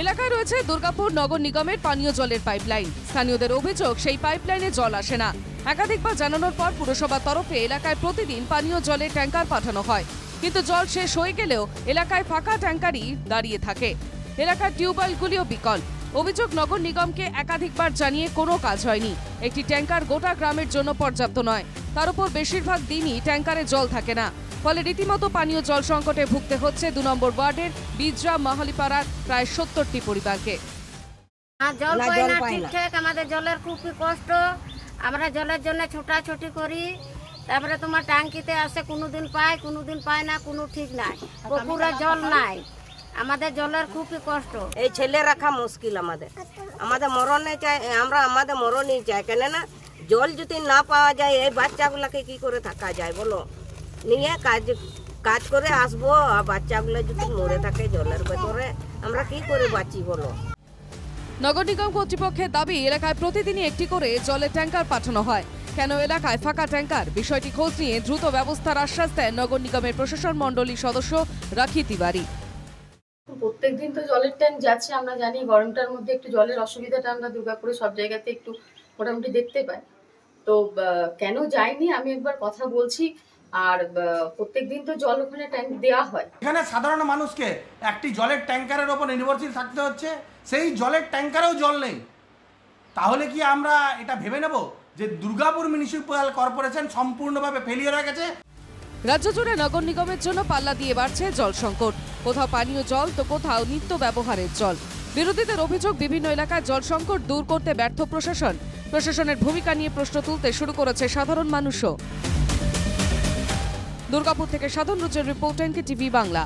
এলাকায় রয়েছে দুর্গাপুর নগর নিগমের পানীয় জলের পাইপলাইন। স্থানীয়দের অভিযোগ, সেই পাইপলাইনে জল আসে না। একাধিকবার জানানোর পর পুরসভার তরফে এলাকায় প্রতিদিন পানীয় জলের ট্যাঙ্কার পাঠানো হয়, কিন্তু জল শেষ হয়ে গেলেও এলাকায় ফাঁকা ট্যাঙ্কারই দাঁড়িয়ে থাকে। এলাকার টিউবওয়েলগুলিও বিকল। অভিযোগ, নগর নিগমকে একাধিকবার জানিয়ে কোনো কাজ হয়নি। একটি ট্যাঙ্কার গোটা গ্রামের জন্য পর্যাপ্ত নয়। তার উপর বেশিরভাগ দিনই ট্যাঙ্কারে জল থাকে না। ফলে রীতিমতো পানীয় জল সংকটে ভুগতে হচ্ছে 2 নম্বর ওয়ার্ডের বিজরা মাহালিপাড়ার প্রায় 70টি পরিবারকে। জল পাই না ঠিকঠাক, আমাদের জলের খুবই কষ্ট। আমরা জলের জন্য ছোটাছুটি করি, তারপরে তোমার ট্যাঙ্কিতে আসে, কোনোদিন পায় কোনোদিন পায় না, কোনো ঠিক নাই। পুকুরে জল নাই, আমাদের জলের খুবই কষ্ট। এই ছেলে রাখা মুশকিল আমাদের। আমাদের মরণে চাই, আমরা আমাদের মরণই চাই। কেন না জল যদি না পাওয়া যায়, এই বাচ্চাগুলোকে কি করে থাকা যায় বলো? নিয়ে কাজ করে আসবো, আর বাচ্চাগুলো যদি মরে থাকে জলের ভেতরে, আমরা কি করে বাঁচি বলো? নগর নিগম কর্তৃপক্ষের দাবি, এলাকায় প্রতিদিনই একটি করে জলের ট্যাঙ্কার পাঠানো হয়। কেন এলাকায় ফাঁকা ট্যাঙ্কার? বিষয়টি খোঁজ নিয়ে দ্রুত ব্যবস্থার আশ্বাস দেন নগর নিগমের প্রশাসন মণ্ডলীর সদস্য রাখি তিওয়ারি। প্রত্যেকদিন তো জলের ট্যাঙ্ক যাচ্ছে, আমরা জানি গরমটার মধ্যে একটু জলের অসুবিধাটা আমরা দুর্গাপুরে সব জায়গাতে একটু মোটামুটি দেখতে পাই। তো কেন যায়নি আমি একবার কথা বলছি। আর প্রত্যেকদিন তো জল ওখানে ট্যাঙ্ক দেওয়া হয়। এখানে সাধারণ মানুষকে একটি জলের ট্যাঙ্কারের ওপর নির্ভরশীল থাকতে হচ্ছে, সেই জলের ট্যাঙ্কারেও জল নেই। তাহলে কি আমরা এটা ভেবে নেব যে দুর্গাপুর মিউনিসিপ্যাল কর্পোরেশন সম্পূর্ণভাবে ফেলিয়ার হয়ে গেছে? রাজ্য জুড়ে নগর নিগমের জন্য পাল্লা দিয়ে বাড়ছে জল সংকট। কোথাও পানীয় জল তো কোথাও নিত্য ব্যবহারের জল। বিরোধীদের অভিযোগ, বিভিন্ন এলাকায় জল সংকট দূর করতে ব্যর্থ প্রশাসন। প্রশাসনের ভূমিকা নিয়ে প্রশ্ন তুলতে শুরু করেছে সাধারণ মানুষও। দুর্গাপুর থেকে সাধন রুচের রিপোর্ট, NKTV বাংলা।